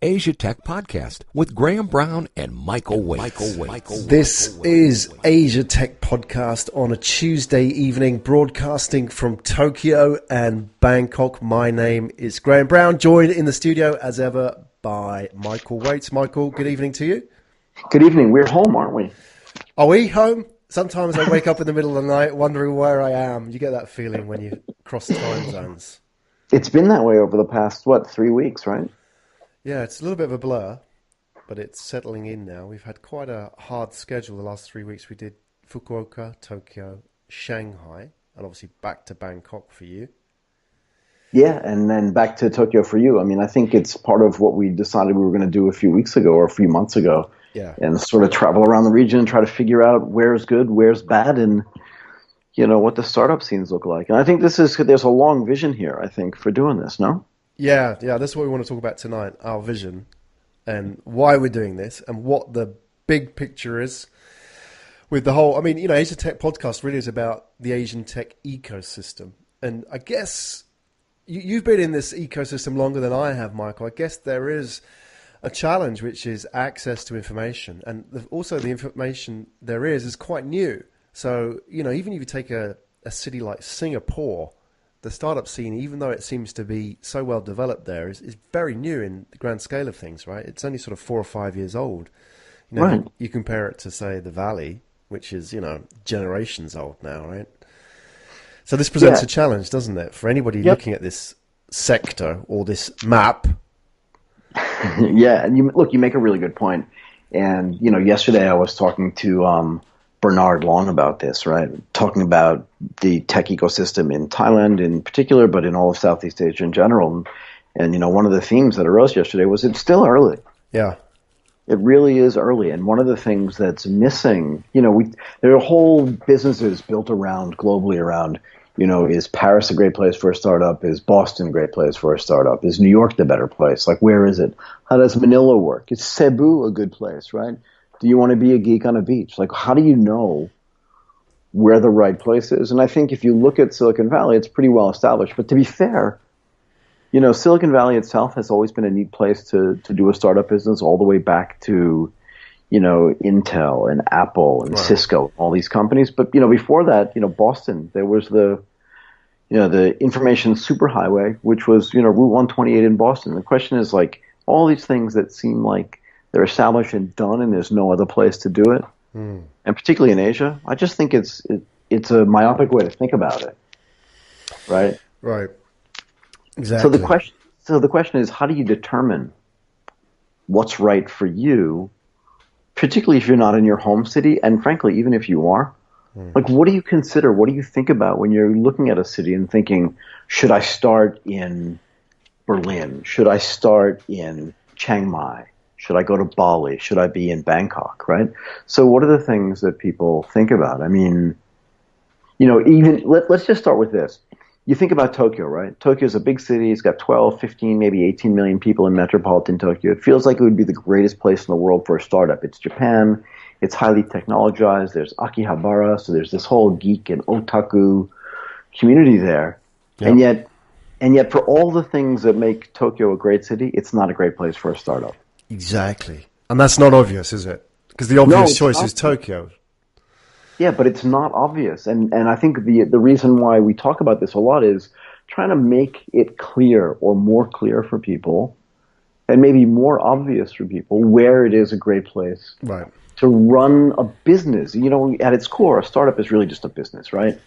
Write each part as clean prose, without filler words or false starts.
Asia Tech Podcast with Graham Brown and Michael Waite. This is Asia Tech Podcast on a Tuesday evening, broadcasting from Tokyo and Bangkok. My name is Graham Brown, joined in the studio as ever by Michael Waite. Michael, good evening to you. Good evening. We're home, aren't we? Are we home? Sometimes I wake up in the middle of the night wondering where I am. You get that feeling when you cross time zones. It's been that way over the past, 3 weeks, right? Yeah, it's a little bit of a blur, but it's settling in now. We've had quite a hard schedule the last 3 weeks. We did Fukuoka, Tokyo, Shanghai, and obviously back to Bangkok for you. Yeah, and then back to Tokyo for you. I mean, I think it's part of what we decided we were going to do a few weeks ago or a few months ago. Yeah. And sort of travel around the region and try to figure out where's good, where's bad, and, what the startup scenes look like. And I think there's a long vision here, I think, for doing this, no? Yeah, that's what we want to talk about tonight, our vision and why we're doing this and what the big picture is with the whole, Asia Tech Podcast really is about the Asian tech ecosystem. And I guess you've been in this ecosystem longer than I have, Michael. I guess there is a challenge, which is access to information. And also the information there is quite new. So, even if you take a city like Singapore, the startup scene, even though it seems to be so well developed there, is very new in the grand scale of things, right? It's only sort of 4 or 5 years old. Right. You compare it to, say, the Valley, which is, generations old now, right? So this presents a challenge, doesn't it, for anybody looking at this sector or this map? Yeah, and you make a really good point. And, yesterday I was talking to Bernard Long about this, right? Talking about the tech ecosystem in Thailand in particular, but in all of Southeast Asia in general. And, one of the themes that arose yesterday was it's still early. Yeah. It really is early. And one of the things that's missing, there are whole businesses built globally around, is Paris a great place for a startup? Is Boston a great place for a startup? Is New York the better place? Like, where is it? How does Manila work? Is Cebu a good place, right? Do you want to be a geek on a beach? Like, how do you know where the right place is? And I think if you look at Silicon Valley, it's pretty well established. But to be fair, Silicon Valley itself has always been a neat place to do a startup business all the way back to, Intel and Apple and Cisco, all these companies. But, before that, Boston, there was the information superhighway, which was, Route 128 in Boston. The question is, like, all these things that seem like they're established and done, and there's no other place to do it. And particularly in Asia, I just think it's a myopic way to think about it, right? Right. Exactly. So the question is, how do you determine what's right for you, particularly if you're not in your home city, and frankly, even if you are? Like, what do you consider? What do you think about when you're looking at a city and thinking, should I start in Berlin? Should I start in Chiang Mai? Should I go to Bali? Should I be in Bangkok, right? So what are the things that people think about? I mean, let's just start with this. You think about Tokyo, right? Tokyo is a big city. It's got 12, 15, maybe 18 million people in metropolitan Tokyo. It feels like it would be the greatest place in the world for a startup. It's Japan. It's highly technologized. There's Akihabara, so there's this whole geek and otaku community there. Yep. And yet for all the things that make Tokyo a great city, it's not a great place for a startup. Exactly. And that's not obvious, is it? Because the obvious choice is Tokyo. Yeah, but it's not obvious. And I think the reason why we talk about this a lot is trying to make it clear or more clear for people and maybe more obvious for people where it is a great place to run a business. At its core, a startup is really just a business, right?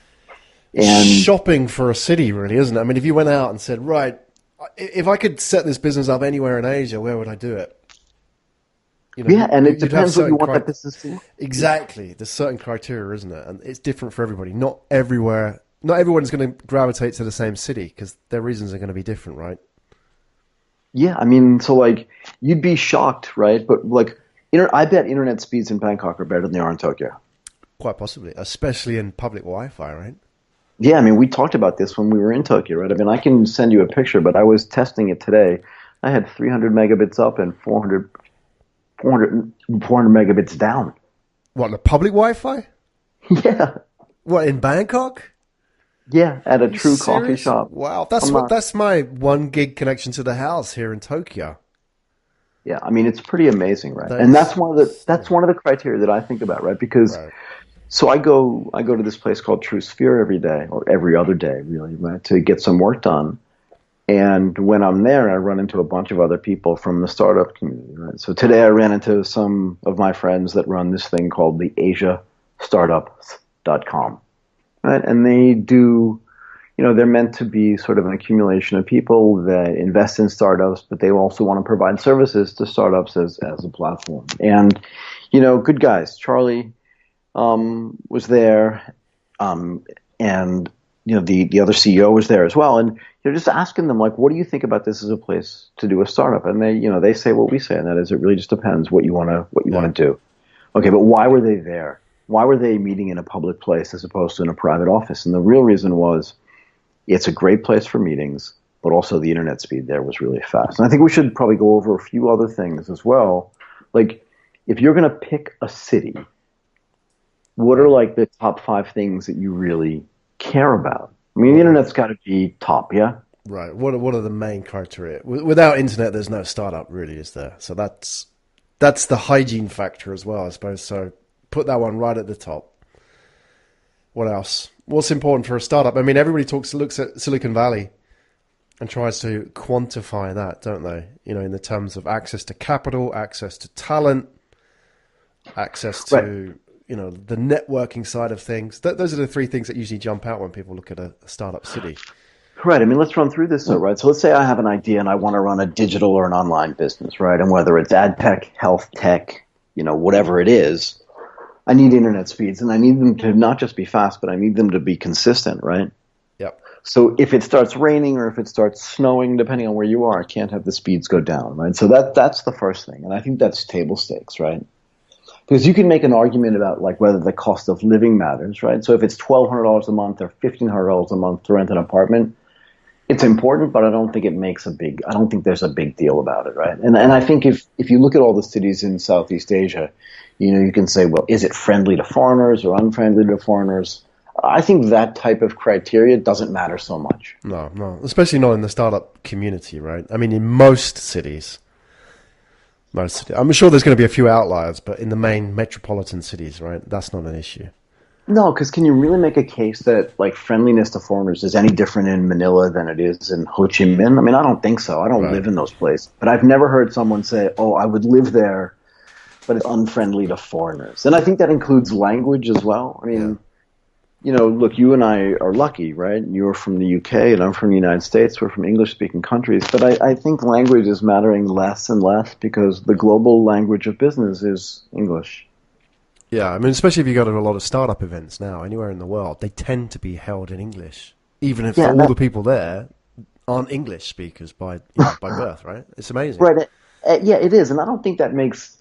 And shopping for a city, really, isn't it? I mean, if you went out and said, right, if I could set this business up anywhere in Asia, where would I do it? And it depends what you want that business to do. Exactly. There's certain criteria, isn't it? And it's different for everybody. Not everyone's going to gravitate to the same city because their reasons are going to be different, right? Yeah, so like, you'd be shocked, right? But like, I bet internet speeds in Bangkok are better than they are in Tokyo. Quite possibly, especially in public Wi-Fi, right? Yeah, we talked about this when we were in Tokyo, right? I can send you a picture, but I was testing it today. I had 300 megabits up and 400 megabits down. What, the public Wi-Fi? Yeah. What, in Bangkok? Yeah, at a true coffee shop. Wow, that's my 1 gig connection to the house here in Tokyo. Yeah, I mean, it's pretty amazing, right? And That's that's one of the criteria that I think about, right? Because right. so I go to this place called True Sphere every day, or every other day, really, right, to get some work done. And when I'm there, I run into a bunch of other people from the startup community, right? So today I ran into some of my friends that run this thing called the AsiaStartups.com, right? And they do, they're meant to be sort of an accumulation of people that invest in startups, but they also want to provide services to startups as a platform. And, good guys. Charlie was there, and the other CEO was there as well. And you're just asking them, like, what do you think about this as a place to do a startup? And they say what we say, and that is, it really just depends what you want to do. Okay, but why were they there? Why were they meeting in a public place as opposed to in a private office? And the real reason was, it's a great place for meetings, but also the internet speed there was really fast. And I think we should probably go over a few other things as well. Like, if you're going to pick a city, what are like the top 5 things that you really care about? I mean, the internet's got to be top, yeah? Right. What are the main criteria? Without internet, there's no startup, really, is there? So that's the hygiene factor as well, I suppose. So put that one right at the top. What else? What's important for a startup? I mean, everybody looks at Silicon Valley and tries to quantify that, don't they? In the terms of access to capital, access to talent, access to, Right. The networking side of things. Those are the 3 things that usually jump out when people look at a startup city. Right. I mean, let's run through this, though, right? So let's say I have an idea and I want to run a digital or an online business, right? And whether it's ad tech, health tech, whatever it is, I need internet speeds, and I need them to not just be fast, but I need them to be consistent, right? Yep. So if it starts raining or if it starts snowing, depending on where you are, I can't have the speeds go down, right? So that's the first thing, and I think that's table stakes, right? Because you can make an argument about like whether the cost of living matters, right? So if it's $1,200 a month or $1,500 a month to rent an apartment, it's important, but I don't think there's a big deal about it, right? And I think if you look at all the cities in Southeast Asia, you can say, well, is it friendly to foreigners or unfriendly to foreigners? I think that type of criteria doesn't matter so much. No, especially not in the startup community, right? I mean, in most cities, I'm sure there's going to be a few outliers, but in the main metropolitan cities, right, that's not an issue. No, because can you really make a case that like friendliness to foreigners is any different in Manila than it is in Ho Chi Minh? I mean, I don't think so. I don't live in those places, but I've never heard someone say, "Oh, I would live there, but it's unfriendly to foreigners." And I think that includes language as well. I mean, look, you and I are lucky, right? You're from the UK and I'm from the United States. We're from English-speaking countries. But I think language is mattering less and less because the global language of business is English. Yeah, I mean, especially if you go to a lot of startup events now, anywhere in the world, they tend to be held in English, even if all the people there aren't English speakers by birth, right? It's amazing. Right. Yeah, it is. And I don't think that makes,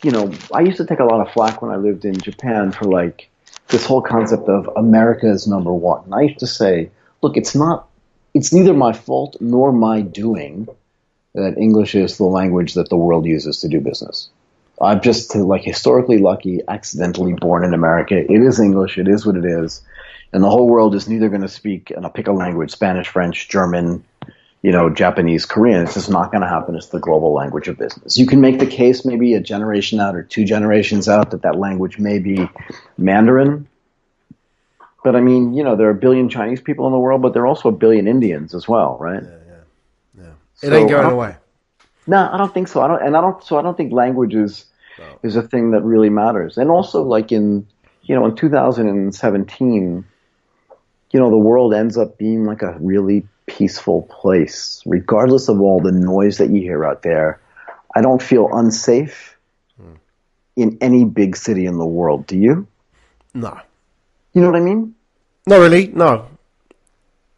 I used to take a lot of flack when I lived in Japan for like this whole concept of America is number one. And I used to say, look, it's neither my fault nor my doing that English is the language that the world uses to do business. I'm just like historically lucky, accidentally born in America. It is English. It is what it is. And the whole world is neither going to speak, and I'll pick a language, Spanish, French, German, Japanese, Korean. It's just not going to happen. It's the global language of business. You can make the case maybe a generation out or 2 generations out that language may be Mandarin. But I mean, there are 1 billion Chinese people in the world, but there are also 1 billion Indians as well, right? Yeah. It ain't going away. No, I don't think so. I don't think language is a thing that really matters. And also, like in 2017, the world ends up being like a really peaceful place, regardless of all the noise that you hear out there. I don't feel unsafe in any big city in the world. Do you? No. You know what I mean? Not really. No.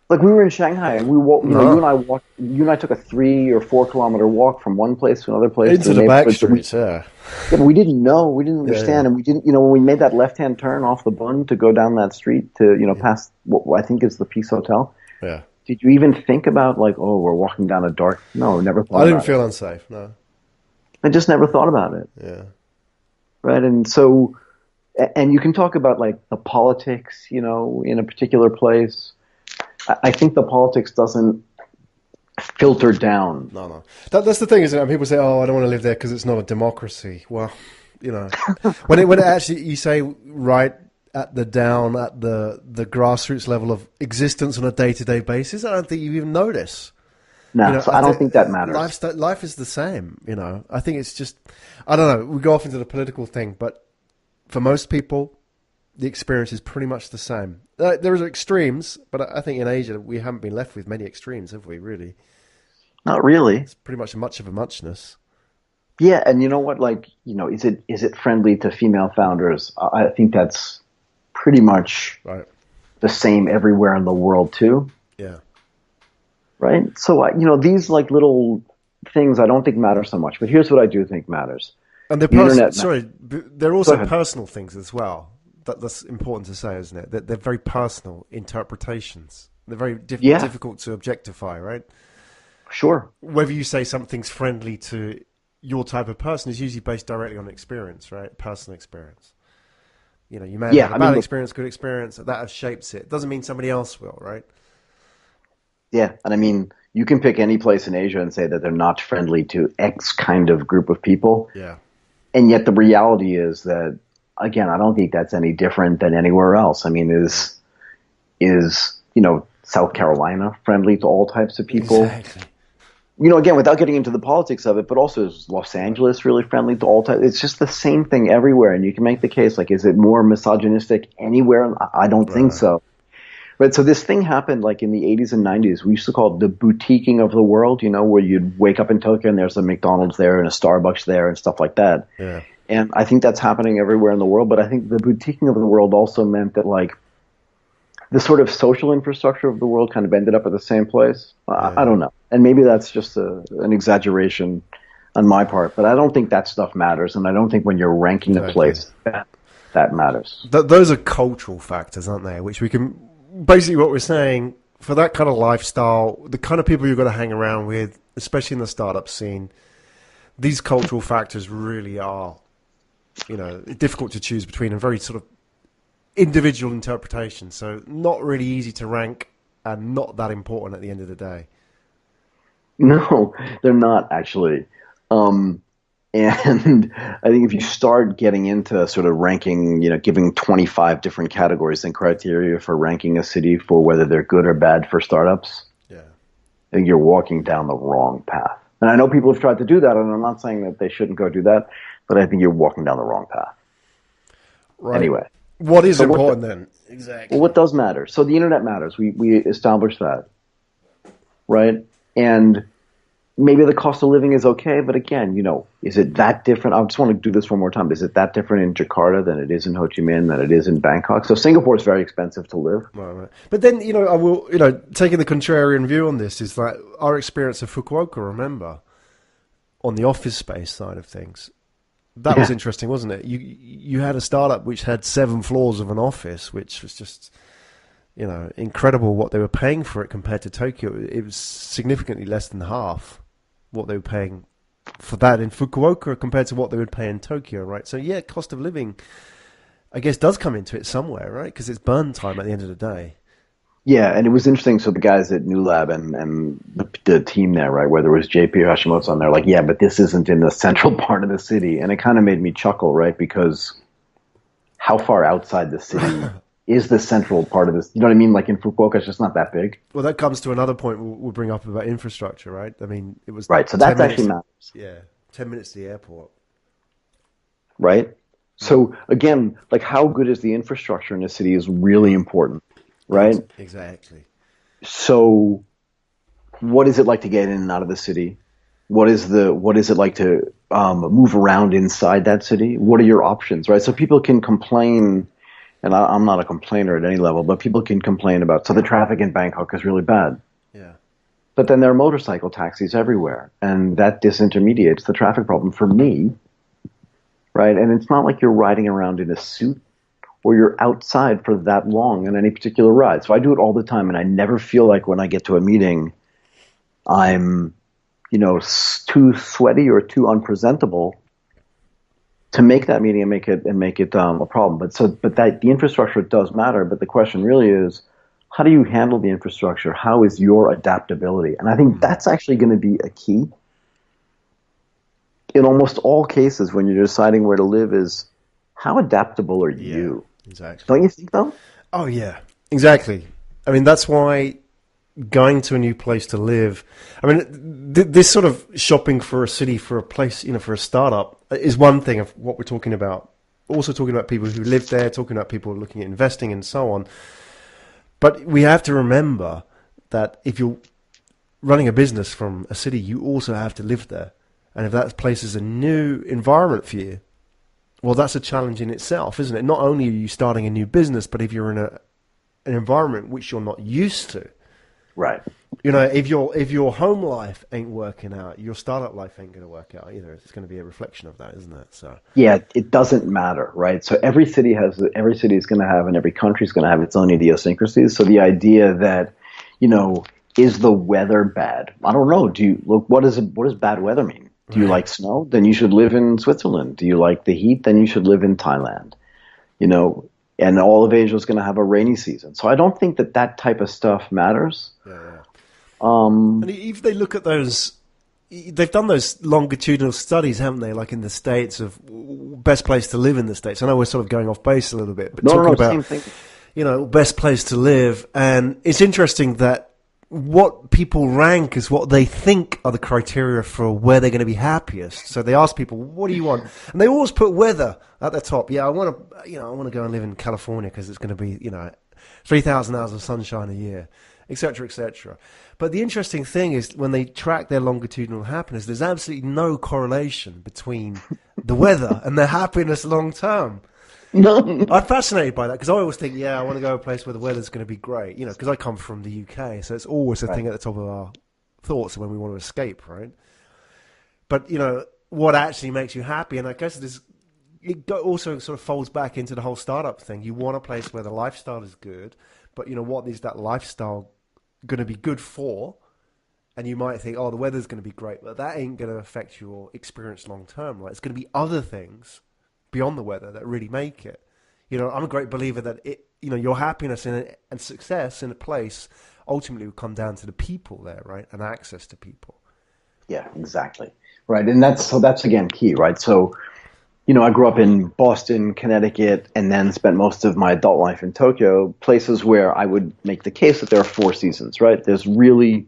Like we were in Shanghai and you and I took a 3 or 4 kilometer walk from one place to another place. Into the back streets, Yeah, but we didn't know. We didn't understand. And we didn't, when we made that left-hand turn off the Bund to go down that street to, past what I think is the Peace Hotel. Yeah. Did you even think about like, oh, we're walking down a dark? No, never thought about it. I didn't feel unsafe, no. I just never thought about it. Yeah. Right. And so, and you can talk about like the politics, in a particular place. I think the politics doesn't filtered down. No. That's the thing, isn't it? And people say, "Oh, I don't want to live there because it's not a democracy." Well, when it actually you say right at the grassroots level of existence on a day-to-day basis, I don't think you even notice. No, so I don't think that matters. Life is the same. I think it's just, I don't know. We go off into the political thing, but for most people, the experience is pretty much the same. There are extremes, but I think in Asia we haven't been left with many extremes, have we? Really? Not really. It's pretty much much of a muchness. Yeah, and you know what? Is it friendly to female founders? I think that's pretty much right. The same everywhere in the world too. Yeah. Right. So these little things I don't think matter so much, but here's what I do think matters. And they're also personal things as well. That's important to say, isn't it? They're very personal interpretations. They're very difficult to objectify, right? Sure. Whether you say something's friendly to your type of person is usually based directly on experience, right? Personal experience. You may have had a bad experience, good experience, that shapes it. Doesn't mean somebody else will, right? Yeah, and you can pick any place in Asia and say that they're not friendly to X kind of group of people. Yeah. And yet the reality is that, again, I don't think that's any different than anywhere else. Is South Carolina friendly to all types of people? Exactly. Again, without getting into the politics of it, but also is Los Angeles really friendly to all types? It's just the same thing everywhere. And you can make the case, is it more misogynistic anywhere? I don't think so. Right, so this thing happened in the 80s and 90s. We used to call it the boutiquing of the world, where you'd wake up in Tokyo and there's a McDonald's there and a Starbucks there and stuff like that. Yeah. And I think that's happening everywhere in the world. But I think the boutiquing of the world also meant that the sort of social infrastructure of the world kind of ended up at the same place. I don't know. And maybe that's just an exaggeration on my part. But I don't think that stuff matters. And I don't think when you're ranking a place that matters. Those are cultural factors, aren't they? Which we can... Basically what we're saying, for that kind of lifestyle, the kind of people you've got to hang around with, especially in the startup scene, these cultural factors really are, difficult to choose between and very sort of individual interpretation. So not really easy to rank and not that important at the end of the day. No, they're not actually. And I think if you start getting into sort of ranking, giving 25 different categories and criteria for ranking a city for whether they're good or bad for startups, I think you're walking down the wrong path. And I know people have tried to do that, and I'm not saying that they shouldn't go do that, but I think you're walking down the wrong path. Right. Anyway. What is important then? Exactly. Well, what does matter? So the internet matters. We established that, right? And maybe the cost of living is okay, but again, is it that different? I just want to do this one more time. Is it that different in Jakarta than it is in Ho Chi Minh, than it is in Bangkok? So Singapore is very expensive to live. Right. But then, I will, taking the contrarian view on this is that our experience of Fukuoka, remember, on the office space side of things, that was interesting, wasn't it? You had a startup which had 7 floors of an office, which was just, incredible what they were paying for it compared to Tokyo. It was significantly less than half what they were paying for that in Fukuoka compared to what they would pay in Tokyo, right? So yeah, cost of living, I guess, does come into it somewhere, right? Because it's burn time at the end of the day. Yeah, and it was interesting. So the guys at New Lab and the team there, right, whether it was JP or Hashimoto's on there, but this isn't in the central part of the city. And it kind of made me chuckle, right? Because how far outside the city is the central part of this? You know what I mean? In Fukuoka, it's just not that big. Well, that comes to another point we'll bring up about infrastructure, right? It was... Right, so that actually matters. Yeah, 10 minutes to the airport. Right? So, again, how good is the infrastructure in a city is really important, right? Exactly. So, what is it like to get in and out of the city? What is it like to move around inside that city? What are your options, right? So people can complain... And I'm not a complainer at any level, but people can complain about, so the traffic in Bangkok is really bad. Yeah. But then there are motorcycle taxis everywhere, and that disintermediates the traffic problem for me, right? And it's not like you're riding around in a suit or you're outside for that long on any particular ride. So I do it all the time, and I never feel like when I get to a meeting, I'm, too sweaty or too unpresentable to make that meeting and make it a problem. But the infrastructure does matter. But the question really is, how do you handle the infrastructure? How is your adaptability? And I think that's actually going to be a key in almost all cases when you're deciding where to live is how adaptable are you? Exactly. Don't you think though? Oh, yeah, exactly. I mean, that's why going to a new place to live, I mean, this sort of shopping for a city, for a place, for a startup is one thing of what we're talking about. Also talking about people who live there, talking about people looking at investing and so on. But we have to remember that if you're running a business from a city, you also have to live there. And if that place is a new environment for you, well, that's a challenge in itself, isn't it? Not only are you starting a new business, but if you're in an environment which you're not used to, right? If your home life ain't working out, your startup life ain't going to work out either. It's going to be a reflection of that, isn't it? So yeah, it doesn't matter, right? So every city is going to have, and every country is going to have its own idiosyncrasies. So the idea that, is the weather bad? I don't know. What does bad weather mean? Do you like snow? Then you should live in Switzerland. Do you like the heat? Then you should live in Thailand. And all of Asia is going to have a rainy season. So I don't think that type of stuff matters. Yeah. And if they look at those, they've done those longitudinal studies, haven't they? Like in the States of best place to live in the States. I know we're sort of going off base a little bit, but talking about, same thing. Best place to live. And it's interesting that what people rank is what they think are the criteria for where they're going to be happiest. So they ask people, what do you want? And they always put weather at the top. Yeah, I want to go and live in California because it's going to be, 3,000 hours of sunshine a year, et cetera, et cetera. But the interesting thing is when they track their longitudinal happiness, there's absolutely no correlation between the weather and their happiness long term. No. I'm fascinated by that because I always think, I want to go to a place where the weather's going to be great, because I come from the UK, so it's always a thing at the top of our thoughts when we want to escape, right? But, what actually makes you happy, and I guess it also sort of folds back into the whole startup thing. You want a place where the lifestyle is good, but, what is that lifestyle going to be good for? And you might think, the weather's going to be great, but that ain't going to affect your experience long term, right? It's going to be other things beyond the weather that really make it. I'm a great believer that your happiness and success in a place ultimately will come down to the people there, right? And access to people. Yeah, exactly. Right. And that's again key, right? So, I grew up in Boston, Connecticut, and then spent most of my adult life in Tokyo, places where I would make the case that there are 4 seasons, right? There's really,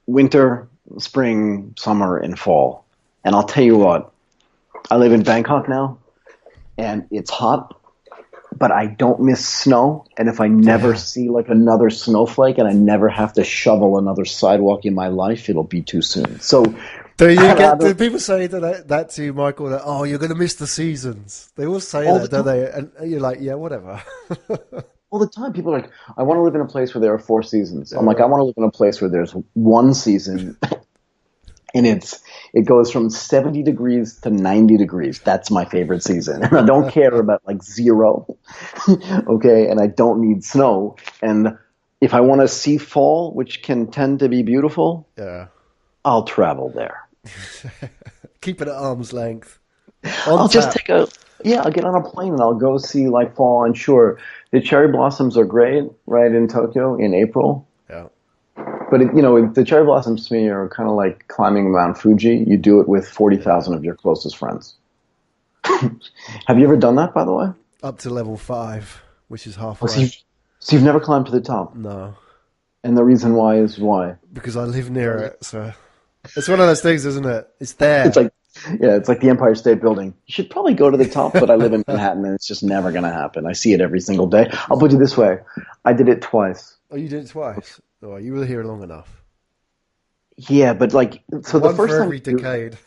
winter, spring, summer, and fall. And I'll tell you what, I live in Bangkok now, and it's hot, but I don't miss snow. And if I never see like another snowflake and I never have to shovel another sidewalk in my life, it'll be too soon. So do people say that to you, Michael, that, you're going to miss the seasons? They all say that, don't they? And you're like, yeah, whatever. All the time, people are like, I want to live in a place where there are 4 seasons. I'm like, I want to live in a place where there's one season and it goes from 70 degrees to 90 degrees. That's my favorite season. And I don't care about like 0. Okay. And I don't need snow. And if I want to see fall, which can tend to be beautiful, I'll travel there. Keep it at arm's length. I'll get on a plane and I'll go see like fall. And sure, the cherry blossoms are great, right, in Tokyo in April. Yeah. But, the cherry blossoms to me are kind of like climbing Mount Fuji. You do it with 40,000 of your closest friends. Have you ever done that, by the way? Up to level 5, which is halfway. So you've never climbed to the top? No. And the reason why is why? Because I live near it, so... It's one of those things, isn't it? It's there. It's like the Empire State Building. You should probably go to the top, but I live in Manhattan and it's just never going to happen. I see it every single day. I'll put it this way. I did it twice. Oh, you did it twice? Oh, you were here long enough. Yeah, but so one the first for time every decade.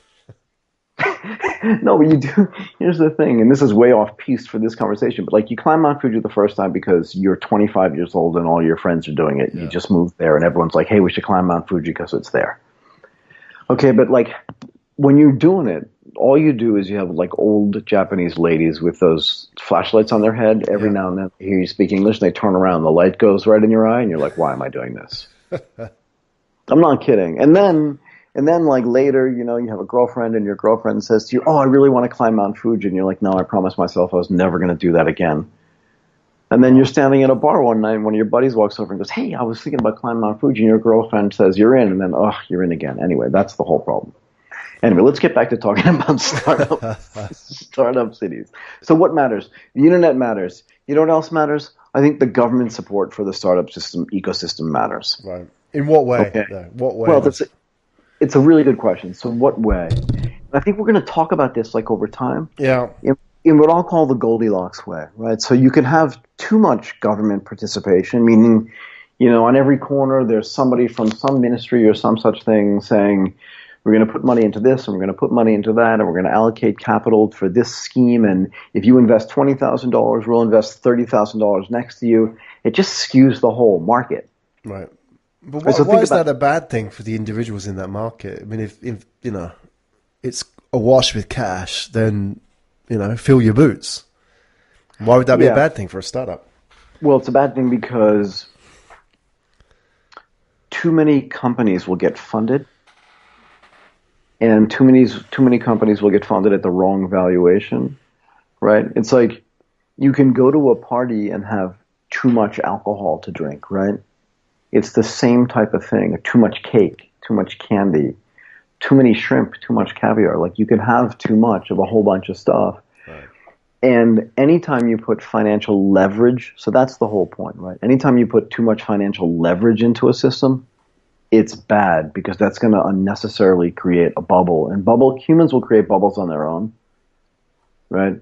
No, but you do. Here's the thing, and this is way off piece for this conversation, but you climb Mount Fuji the first time because you're 25 years old and all your friends are doing it. Yeah. You just moved there and everyone's like, hey, we should climb Mount Fuji because it's there. Okay, but when you're doing it, all you do is you have old Japanese ladies with those flashlights on their head. Every now and then they hear you speak English and they turn around, the light goes right in your eye and you're like, why am I doing this? I'm not kidding. And then later, you have a girlfriend and your girlfriend says to you, oh, I really want to climb Mount Fuji. And you're like, no, I promised myself I was never going to do that again. And then you're standing at a bar one night and one of your buddies walks over and goes, hey, I was thinking about climbing Mount Fuji, and your girlfriend says you're in, and then, oh, you're in again. Anyway, that's the whole problem. Anyway, let's get back to talking about startup cities. So what matters? The internet matters. You know what else matters? I think the government support for the startup ecosystem matters. Right. In what way? Okay. No, what way? Well, it's a really good question. So what way? I think we're going to talk about this like over time. Yeah. In what I'll call the Goldilocks way, right? So you can have too much government participation, meaning, on every corner there's somebody from some ministry or some such thing saying, we're going to put money into this, and we're going to put money into that, and we're going to allocate capital for this scheme, and if you invest $20,000, we'll invest $30,000 next to you. It just skews the whole market. Right. But why is that a bad thing for the individuals in that market? I mean, if it's awash with cash, then, fill your boots. Why would that be a bad thing for a startup? Well, it's a bad thing because too many companies will get funded, and too many companies will get funded at the wrong valuation, right? It's like you can go to a party and have too much alcohol to drink, right? It's the same type of thing. Too much cake, too much candy, too many shrimp, too much caviar. Like you can have too much of a whole bunch of stuff. Right. And anytime you put financial leverage, so that's the whole point, right? Anytime you put too much financial leverage into a system, it's bad because that's going to unnecessarily create a bubble. And humans will create bubbles on their own, right?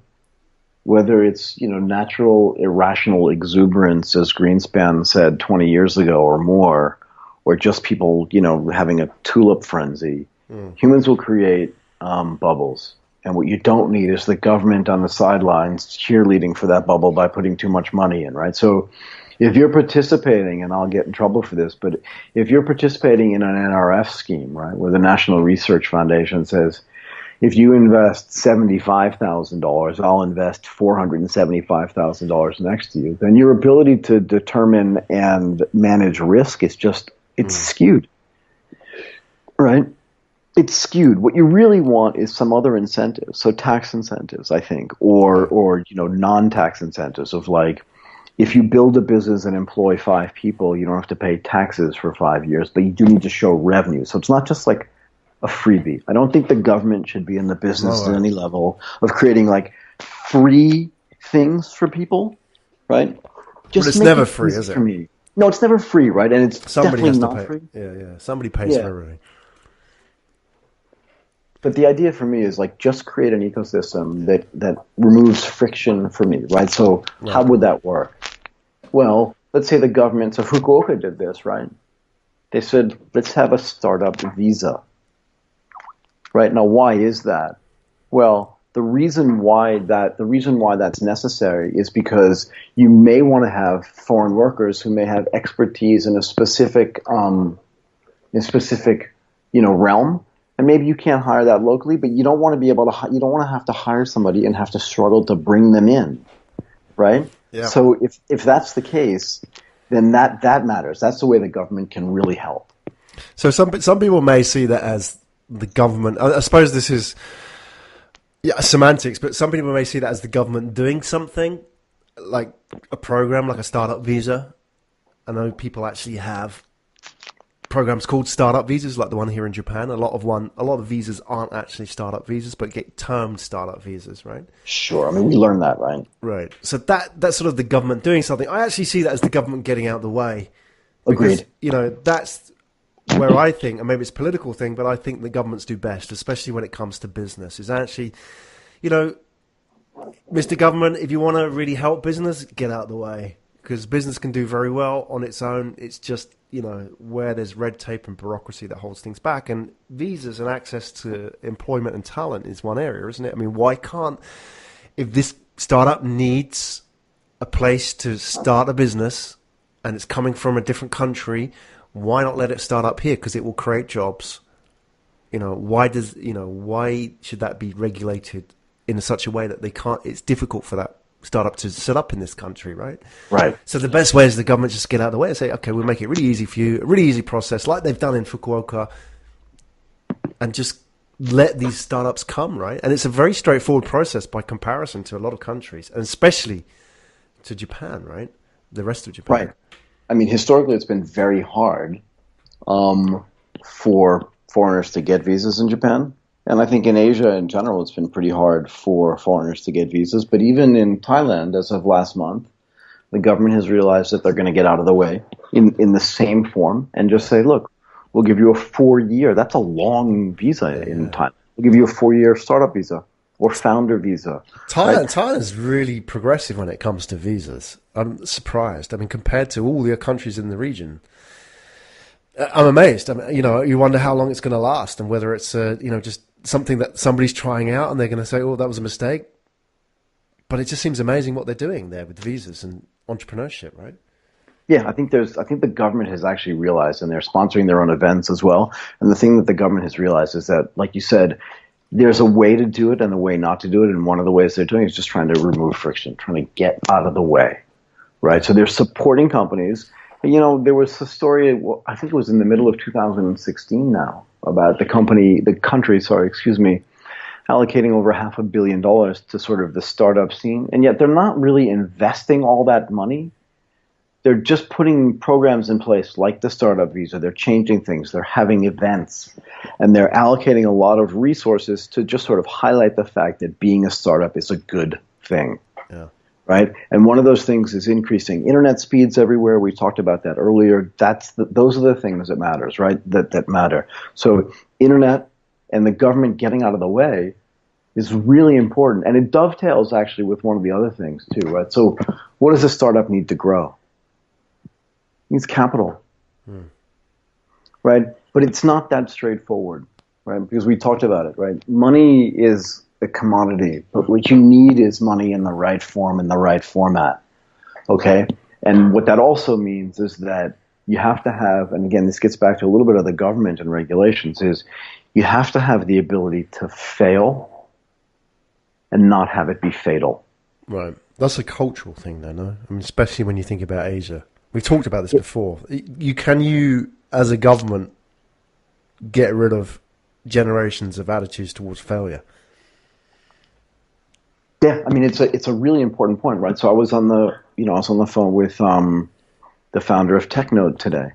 Whether it's, natural irrational exuberance, as Greenspan said 20 years ago or more, or just people, having a tulip frenzy, humans will create bubbles. And what you don't need is the government on the sidelines cheerleading for that bubble by putting too much money in, right? So if you're participating, and I'll get in trouble for this, but if you're participating in an NRF scheme, right, where the National Research Foundation says, if you invest $75,000, I'll invest $475,000 next to you, then your ability to determine and manage risk is it's skewed, right? It's skewed. What you really want is some other incentives, so tax incentives, I think, or non-tax incentives of like, if you build a business and employ 5 people, you don't have to pay taxes for 5 years, but you do need to show revenue. So it's not just like a freebie. I don't think the government should be in the business at any level of creating like free things for people, right? But it's never free, is it? For me. No, it's never free, right? And it's definitely not free. Yeah. Somebody pays for everything. But the idea for me is like just create an ecosystem that removes friction for me, right? So how would that work? Well, let's say the government, so Fukuoka did this, right? They said, let's have a startup visa. Right? Now, why is that? Well, the reason why that's necessary is because you may want to have foreign workers who may have expertise in a specific realm. And maybe you can't hire that locally, but you don't want to you don't want to have to hire somebody and have to struggle to bring them in, right? Yeah. So if that's the case, then that matters. That's the way the government can really help. So some people may see that as the government. I suppose this is semantics, but some people may see that as the government doing something, like a program, like a startup visa. I know people actually have programs called startup visas, like the one here in Japan. A lot of visas aren't actually startup visas, but get termed startup visas, right? Sure. I mean, we learned that, right? Right. So that's sort of the government doing something. I actually see that as the government getting out of the way. Agreed. Because, that's where I think, and maybe it's a political thing, but I think the governments do best, especially when it comes to business, is actually, Mr. Government, if you want to really help business, get out of the way. Because business can do very well on its own. It's just, where there's red tape and bureaucracy that holds things back. And visas and access to employment and talent is one area, isn't it? I mean, why can't, if this startup needs a place to start a business and it's coming from a different country, why not let it start up here? Because it will create jobs. Why should that be regulated in such a way that they can't, it's difficult for that startup to set up in this country, right? Right. So the best way is the government just get out of the way and say, okay, we'll make it really easy for you, a really easy process, like they've done in Fukuoka, and just let these startups come, right? And it's a very straightforward process by comparison to a lot of countries, and especially to Japan, right? The rest of Japan. Right. I mean, historically, it's been very hard for foreigners to get visas in Japan. And I think in Asia in general, it's been pretty hard for foreigners to get visas. But even in Thailand, as of last month, the government has realized that they're going to get out of the way in the same form and just say, look, we'll give you a 4-year. That's a long visa in Thailand. We'll give you a 4-year startup visa or founder visa. Thailand's really progressive when it comes to visas. I'm surprised. I mean, compared to all the countries in the region, I'm amazed. I mean, you wonder how long it's going to last and whether it's just something that somebody's trying out and they're going to say, "Oh, that was a mistake." But it just seems amazing what they're doing there with visas and entrepreneurship, right? Yeah, I think the government has actually realized, and they're sponsoring their own events as well. And the thing that the government has realized is that, like you said, there's a way to do it and a way not to do it. And one of the ways they're doing it is just trying to remove friction, trying to get out of the way, right? So they're supporting companies. There was a story, I think it was in the middle of 2016 now, about the country, allocating over $500 million to sort of the startup scene. And yet they're not really investing all that money. They're just putting programs in place like the startup visa. They're changing things. They're having events. And they're allocating a lot of resources to just sort of highlight the fact that being a startup is a good thing. Yeah. Right? And one of those things is increasing internet speeds everywhere. We talked about that earlier. Those are the things that matters, right? That matter. So internet and the government getting out of the way is really important. And it dovetails actually with one of the other things too, right? So what does a startup need to grow? It needs capital, right? But it's not that straightforward, right? Because we talked about it, right? Money is a commodity, but what you need is money in the right form, in the right format, okay? And what that also means is that you have to have, and again, this gets back to a little bit of the government and regulations, is you have to have the ability to fail and not have it be fatal. Right. That's a cultural thing, though, no? I mean, especially when you think about Asia. We've talked about this before. Can you, as a government, get rid of generations of attitudes towards failure? Yeah, I mean, it's a really important point, right? So I was on the phone with the founder of TechNode today.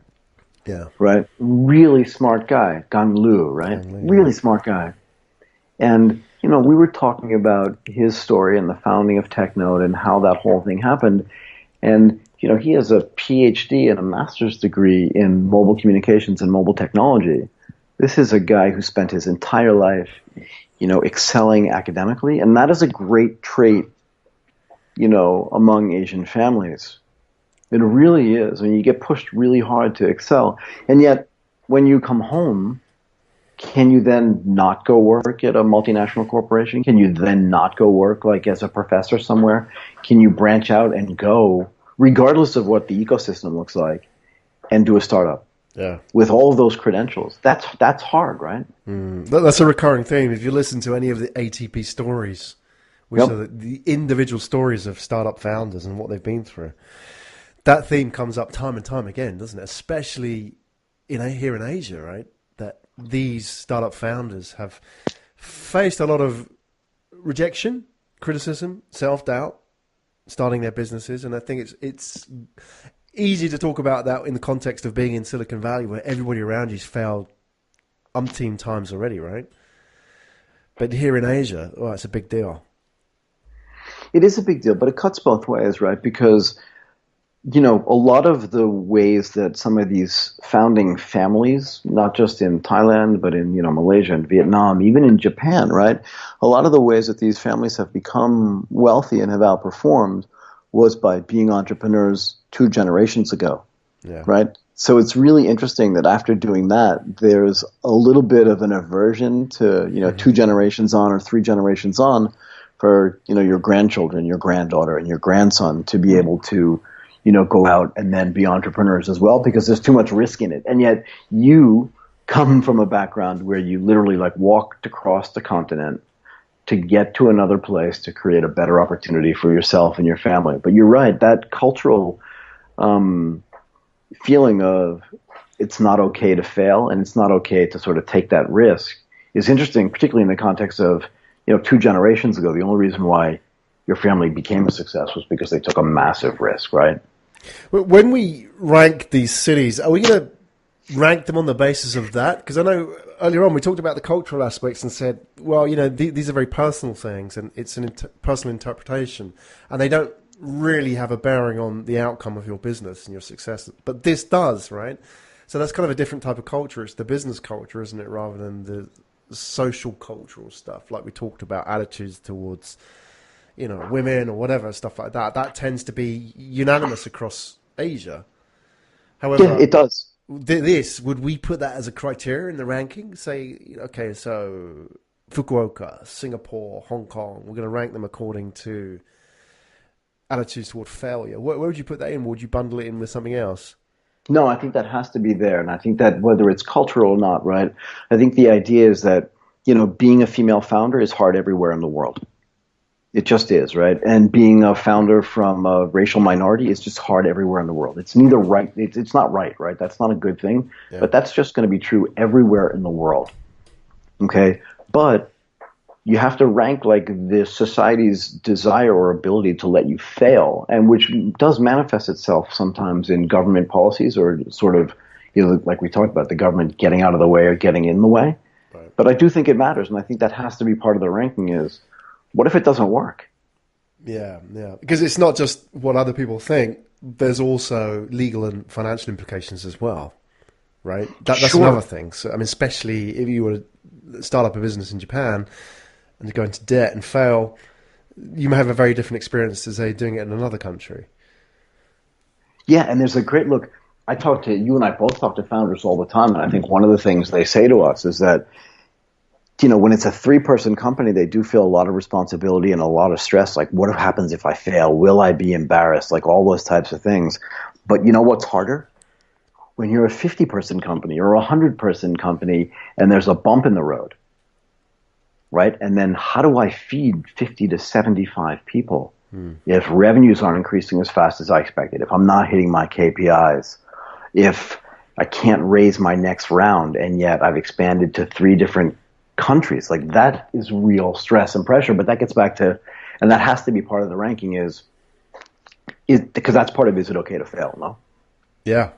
Yeah. Right? Really smart guy, Gang Lu, right? Really smart guy. And, we were talking about his story and the founding of TechNode and how that whole thing happened. And, he has a PhD and a master's degree in mobile communications and mobile technology. This is a guy who spent his entire life, excelling academically. And that is a great trait, among Asian families. It really is. I mean, you get pushed really hard to excel. And yet, when you come home, can you then not go work at a multinational corporation? Can you then not go work like as a professor somewhere? Can you branch out and go, regardless of what the ecosystem looks like, and do a startup? Yeah. With all of those credentials. That's hard, right? That's a recurring theme. If you listen to any of the ATP stories, which are the individual stories of startup founders and what they've been through, that theme comes up time and time again, doesn't it? Especially here in Asia, right? That these startup founders have faced a lot of rejection, criticism, self-doubt, starting their businesses. And I think it's easy to talk about that in the context of being in Silicon Valley, where everybody around you's failed umpteen times already, right? But here in Asia, it's a big deal. It is a big deal, but it cuts both ways, right? Because, a lot of the ways that some of these founding families, not just in Thailand, but in, Malaysia and Vietnam, even in Japan, right? A lot of the ways that these families have become wealthy and have outperformed was by being entrepreneurs 2 generations ago, right? So it's really interesting that after doing that, there's a little bit of an aversion to, 2 generations on or 3 generations on for, your grandchildren, your granddaughter, and your grandson to be able to, go out and then be entrepreneurs as well, because there's too much risk in it. And yet you come from a background where you literally walked across the continent to get to another place to create a better opportunity for yourself and your family. But you're right, that cultural feeling of it's not okay to fail and it's not okay to sort of take that risk is interesting, particularly in the context of, 2 generations ago. The only reason why, your family became a success was because they took a massive risk, right? When we rank these cities, are we going to rank them on the basis of that? Because I know earlier on we talked about the cultural aspects and said, well, these are very personal things and it's an personal interpretation, and they don't really have a bearing on the outcome of your business and your success. But this does, right? So that's kind of a different type of culture. It's the business culture, isn't it, rather than the social cultural stuff, like we talked about, attitudes towards women or whatever, stuff like that. That tends to be unanimous across Asia. However, yeah, it does. Would we put that as a criteria in the ranking? Say, okay, so Fukuoka, Singapore, Hong Kong, we're going to rank them according to attitudes toward failure. Where would you put that in? Would you bundle it in with something else? No, I think that has to be there. And I think that whether it's cultural or not, right? I think the idea is that, being a female founder is hard everywhere in the world. It just is, right? And being a founder from a racial minority is just hard everywhere in the world. It's neither right. It's not right? That's not a good thing. Yeah. But that's just going to be true everywhere in the world. Okay? But you have to rank like the society's desire or ability to let you fail, and which does manifest itself sometimes in government policies or sort of, like we talked about, the government getting out of the way or getting in the way. Right. But I do think it matters, and I think that has to be part of the ranking is, what if it doesn't work? Yeah. Because it's not just what other people think. There's also legal and financial implications as well, right? That's sure. Another thing. So, I mean, especially if you were to start up a business in Japan and go into debt and fail, you may have a very different experience to, say, doing it in another country. Yeah, and there's a great look. You and I both talk to founders all the time, and I think one of the things they say to us is that, when it's a 3-person company, they do feel a lot of responsibility and a lot of stress. Like, what happens if I fail? Will I be embarrassed? Like all those types of things. But you know what's harder? When you're a 50-person company or a 100-person company and there's a bump in the road, right? And then how do I feed 50 to 75 people if revenues aren't increasing as fast as I expected, if I'm not hitting my KPIs, if I can't raise my next round and yet I've expanded to 3 different countries? Like, that is real stress and pressure. But that gets back to, and that has to be part of the ranking is because that's part of, is it okay to fail? No? Yeah,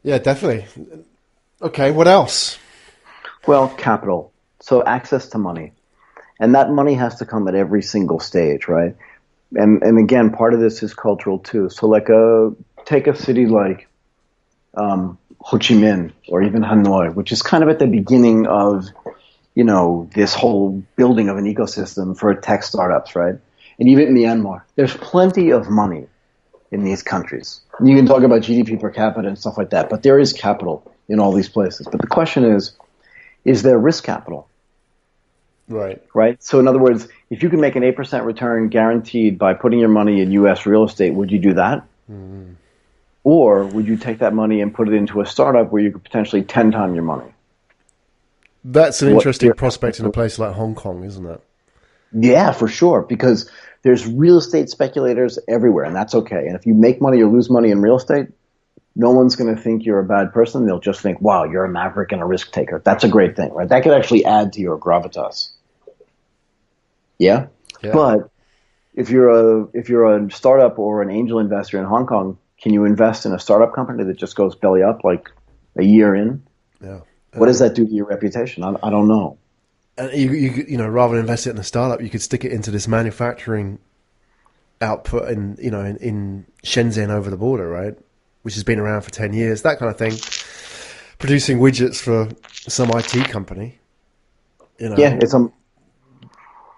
definitely. Okay, what else? Well, capital. So access to money. And that money has to come at every single stage, right? And again, part of this is cultural too. So like take a city like Ho Chi Minh or even Hanoi, which is kind of at the beginning of, this whole building of an ecosystem for tech startups, right? And even Myanmar, there's plenty of money in these countries. You can talk about GDP per capita and stuff like that, but there is capital in all these places. But the question is there risk capital? Right. So in other words, if you can make an 8% return guaranteed by putting your money in U.S. real estate, would you do that? Mm-hmm. Or would you take that money and put it into a startup where you could potentially 10 times your money? That's an interesting prospect in a place like Hong Kong, isn't it? Yeah, for sure, because there's real estate speculators everywhere, and that's okay. And if you make money or lose money in real estate, no one's going to think you're a bad person. They'll just think, wow, you're a maverick and a risk taker. That's a great thing, right? That could actually add to your gravitas. Yeah? But if you're a startup or an angel investor in Hong Kong, can you invest in a startup company that just goes belly up like a year in? Yeah. What does that do to your reputation? I don't know. And you know, rather than invest it in a startup, you could stick it into this manufacturing output in Shenzhen over the border, right? Which has been around for 10 years, that kind of thing. Producing widgets for some IT company. Yeah, it's a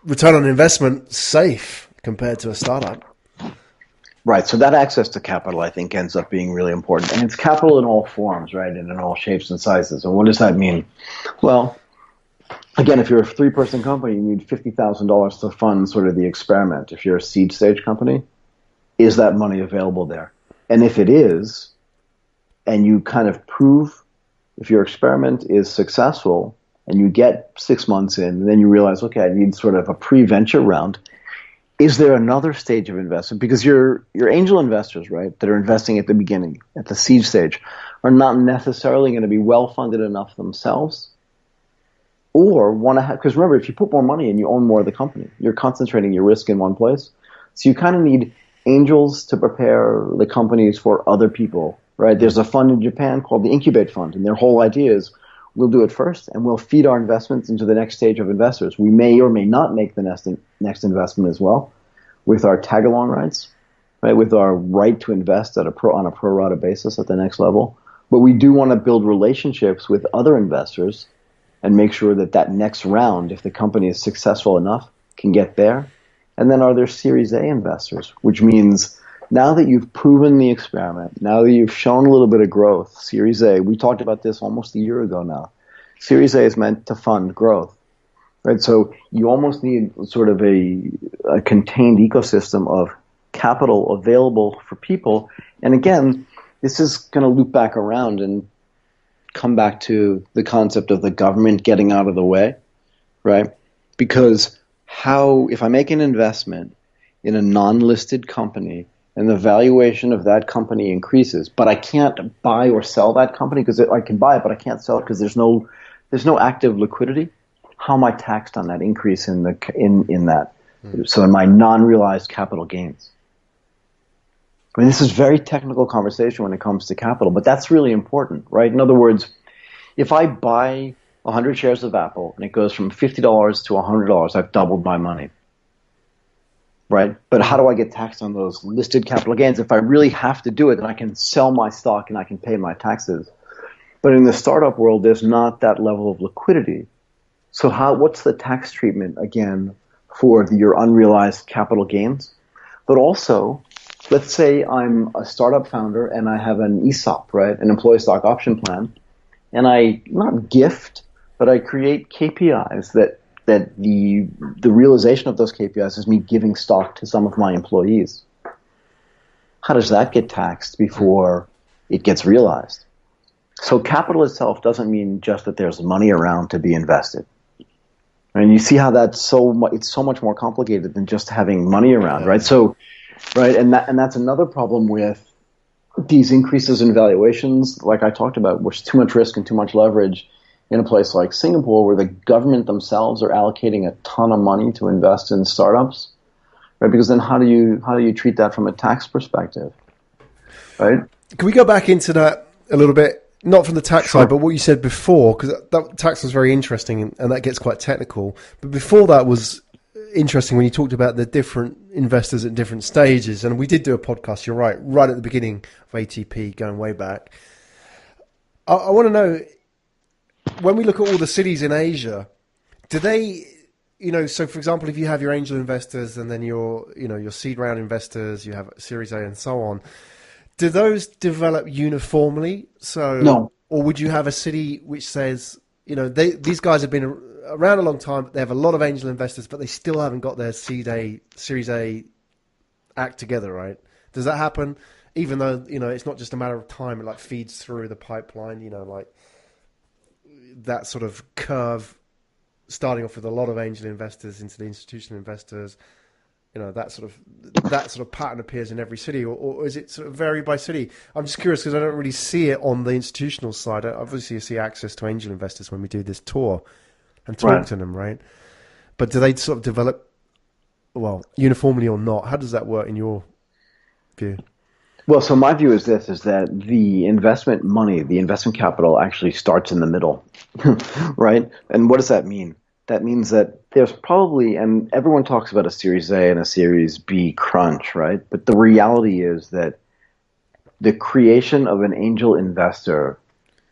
return on investment safe compared to a startup. Right. So that access to capital, I think, ends up being really important. And it's capital in all forms, right? And in all shapes and sizes. And what does that mean? Well, again, if you're a 3-person company, you need $50,000 to fund sort of the experiment. If you're a seed stage company, is that money available there? And if it is, and you kind of prove if your experiment is successful and you get 6 months in, and then you realize, okay, I need sort of a pre-venture round. Is there another stage of investment? Because your angel investors, right, that are investing at the beginning, at the seed stage, are not necessarily going to be well-funded enough themselves or want to have, because remember, if you put more money in, you own more of the company. You're concentrating your risk in one place. So you kind of need angels to prepare the companies for other people, right? There's a fund in Japan called the Incubate Fund, and their whole idea is we'll do it first, and we'll feed our investments into the next stage of investors. We may or may not make the next investment as well with our tag-along rights, right? With our right to invest on a pro rata basis at the next level. But we do want to build relationships with other investors and make sure that that next round, if the company is successful enough, can get there. And then are there Series A investors, which means now that you've proven the experiment, now that you've shown a little bit of growth, Series A, we talked about this almost a year ago now. Series A is meant to fund growth, right? So you almost need sort of a contained ecosystem of capital available for people. And again, this is going to loop back around and come back to the concept of the government getting out of the way, right? Because if I make an investment in a non-listed company and the valuation of that company increases, but I can't buy or sell that company because I can buy it, but I can't sell it because there's no active liquidity, how am I taxed on that increase in that? So in my non-realized capital gains. I mean, this is very technical conversation when it comes to capital, but that's really important, right? In other words, if I buy 100 shares of Apple and it goes from $50 to $100, I've doubled my money, right? But how do I get taxed on those listed capital gains? If I really have to do it, then I can sell my stock and I can pay my taxes. But in the startup world, there's not that level of liquidity. So what's the tax treatment, again, for your unrealized capital gains? But also, let's say I'm a startup founder and I have an ESOP, right, an employee stock option plan, and I not gift, but I create KPIs that the realization of those KPIs is me giving stock to some of my employees. How does that get taxed before it gets realized? So capital itself doesn't mean just that there's money around to be invested. And you see how it's so much more complicated than just having money around, right? So, right, and that's another problem with these increases in valuations, like I talked about, where there's too much risk and too much leverage in a place like Singapore, where the government themselves are allocating a ton of money to invest in startups, right? Because then how do you treat that from a tax perspective, right? Can we go back into that a little bit? Not from the tax side, but what you said before, because that tax was very interesting and that gets quite technical. But before that was interesting when you talked about the different investors at different stages. And we did do a podcast, you're right at the beginning of ATP, going way back. I want to know, when we look at all the cities in Asia, do they, so for example, if you have your angel investors and then your seed round investors, you have Series A and so on, do those develop uniformly? So, no. Or would you have a city which says, these guys have been around a long time, but they have a lot of angel investors, but they still haven't got their Series A act together, right? Does that happen? Even though, it's not just a matter of time, it like feeds through the pipeline, like that sort of curve, starting off with a lot of angel investors into the institutional investors. That sort of pattern appears in every city, or is it sort of vary by city? I'm just curious because I don't really see it on the institutional side. Obviously, you see access to angel investors when we do this tour and talk to them, right? But do they sort of develop, uniformly or not? How does that work in your view? Well, so my view is that the investment money, the investment capital actually starts in the middle, right? And what does that mean? That means that there's probably, and everyone talks about a Series A and a Series B crunch, right? But the reality is that the creation of an angel investor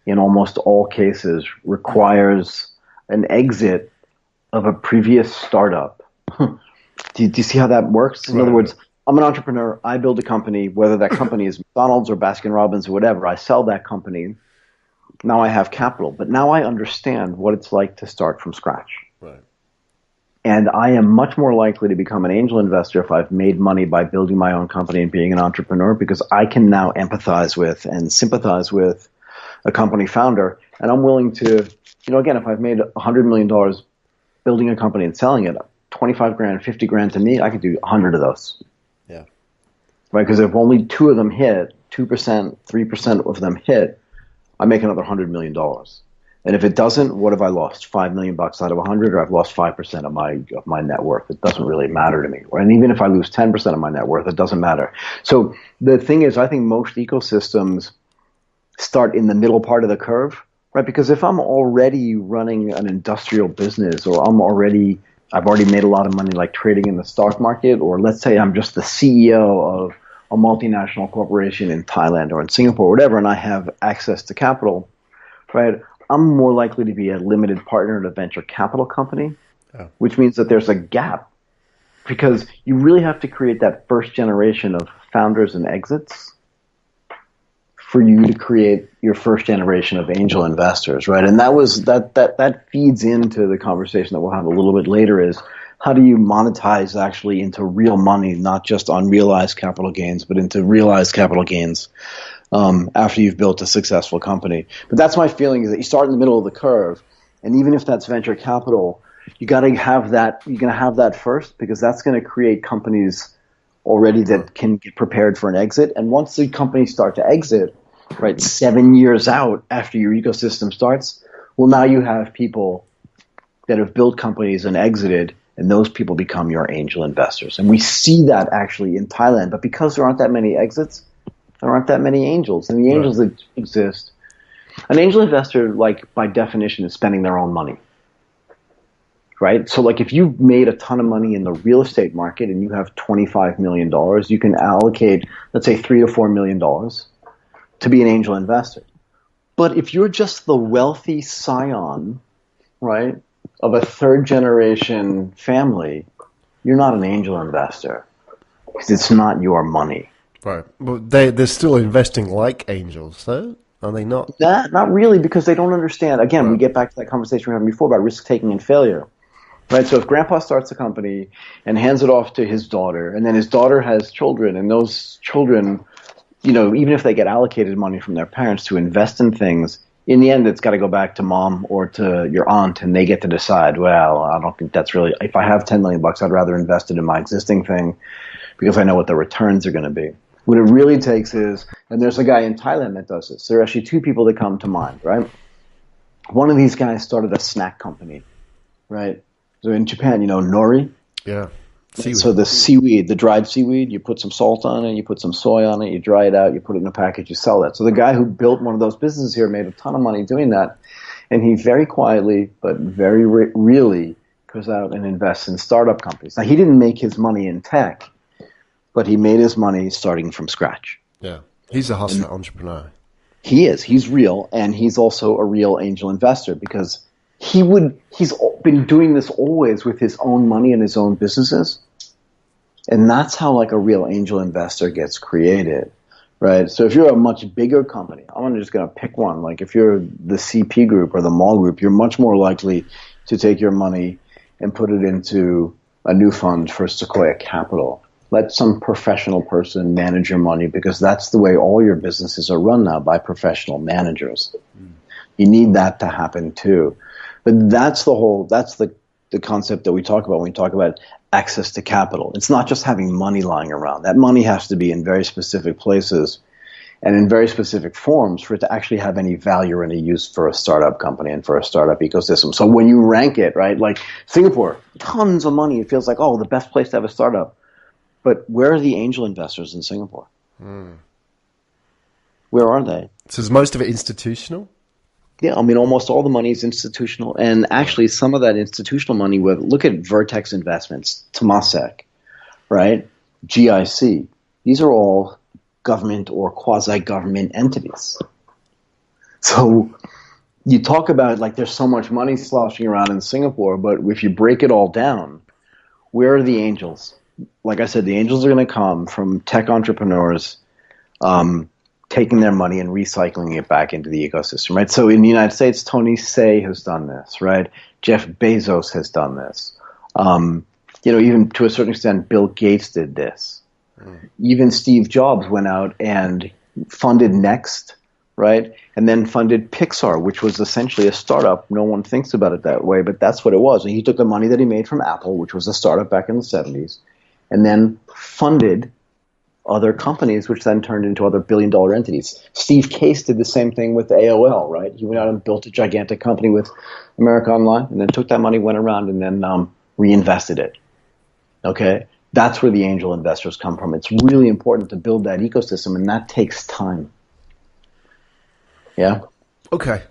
in almost all cases requires an exit of a previous startup. Do you see how that works? In other words, I'm an entrepreneur. I build a company, whether that company is McDonald's or Baskin-Robbins or whatever. I sell that company. Now I have capital, but now I understand what it's like to start from scratch. Right. And I am much more likely to become an angel investor if I've made money by building my own company and being an entrepreneur, because I can now empathize with and sympathize with a company founder. And I'm willing to, again, if I've made $100 million building a company and selling it, 25 grand, 50 grand to me, I could do 100 of those. Yeah. Right? Because if only 2 of them hit, 2%, 3% of them hit, I make another $100 million. And if it doesn't, what have I lost? $5 million out of 100, or I've lost 5% of my net worth. It doesn't really matter to me. And even if I lose 10% of my net worth, it doesn't matter. So the thing is, I think most ecosystems start in the middle part of the curve, right? Because if I'm already running an industrial business, or I've already made a lot of money like trading in the stock market, or let's say I'm just the CEO of a multinational corporation in Thailand or in Singapore or whatever, and I have access to capital, right? I'm more likely to be a limited partner at a venture capital company, which means that there's a gap, because you really have to create that first generation of founders and exits for you to create your first generation of angel investors, right? And that feeds into the conversation that we'll have a little bit later, is how do you monetize actually into real money, not just unrealized capital gains, but into realized capital gains after you've built a successful company. But that's my feeling, is that you start in the middle of the curve, and even if that's venture capital, you got to have that. You're going to have that first, because that's going to create companies already that can get prepared for an exit. And once the companies start to exit, right, 7 years out after your ecosystem starts, well, now you have people that have built companies and exited, and those people become your angel investors. And we see that actually in Thailand, but because there aren't that many exits, there aren't that many angels. And the angels that exist, an angel investor, like by definition, is spending their own money, right? So like if you've made a ton of money in the real estate market and you have $25 million, you can allocate, let's say $3 to $4 million to be an angel investor. But if you're just the wealthy scion, right, of a third generation family, you're not an angel investor, because it's not your money. Right. Well, they're still investing like angels, though, are they not? Not really, because they don't understand. Again, we get back to that conversation we were having before about risk-taking and failure. Right? So if grandpa starts a company and hands it off to his daughter, and then his daughter has children, and those children, even if they get allocated money from their parents to invest in things, in the end, it's got to go back to mom or to your aunt, and they get to decide, well, I don't think that's really, if I have $10 million, I'd rather invest it in my existing thing because I know what the returns are going to be. What it really takes is, and there's a guy in Thailand that does this. There are actually two people that come to mind, right? One of these guys started a snack company, right? So in Japan, nori? Yeah. Seaweed. So the seaweed, the dried seaweed, you put some salt on it, you put some soy on it, you dry it out, you put it in a package, you sell that. So the guy who built one of those businesses here made a ton of money doing that. And he very quietly, but very really goes out and invests in startup companies. Now, he didn't make his money in tech, but he made his money starting from scratch. Yeah. He's a hustler entrepreneur. He is. He's real, and he's also a real angel investor, because he's been doing this always with his own money and his own businesses. And that's how like a real angel investor gets created, right? So if you're a much bigger company, I'm just going to pick one. Like if you're the CP group or the mall group, you're much more likely to take your money and put it into a new fund for Sequoia Capital. Let some professional person manage your money, because that's the way all your businesses are run now, by professional managers. You need that to happen too. But that's the concept that we talk about when we talk about access to capital. It's not just having money lying around. That money has to be in very specific places and in very specific forms for it to actually have any value or any use for a startup company and for a startup ecosystem. So when you rank it, right, like Singapore, tons of money. It feels like, the best place to have a startup. But where are the angel investors in Singapore? Where are they? So is most of it institutional? Yeah, almost all the money is institutional. And actually, some of that institutional money, look at Vertex Investments, Temasek, right? GIC. These are all government or quasi-government entities. So you talk about like there's so much money sloshing around in Singapore, but if you break it all down, where are the angels? Like I said, the angels are going to come from tech entrepreneurs taking their money and recycling it back into the ecosystem, right? So in the United States, Tony Hsieh has done this, right? Jeff Bezos has done this. Even to a certain extent, Bill Gates did this. Even Steve Jobs went out and funded Next, right? And then funded Pixar, which was essentially a startup. No one thinks about it that way, but that's what it was. And he took the money that he made from Apple, which was a startup back in the 70s, and then funded other companies, which then turned into other billion-dollar entities. Steve Case did the same thing with AOL, right? He went out and built a gigantic company with America Online, and then took that money, went around, and then reinvested it. Okay? That's where the angel investors come from. It's really important to build that ecosystem, and that takes time. Yeah? Okay.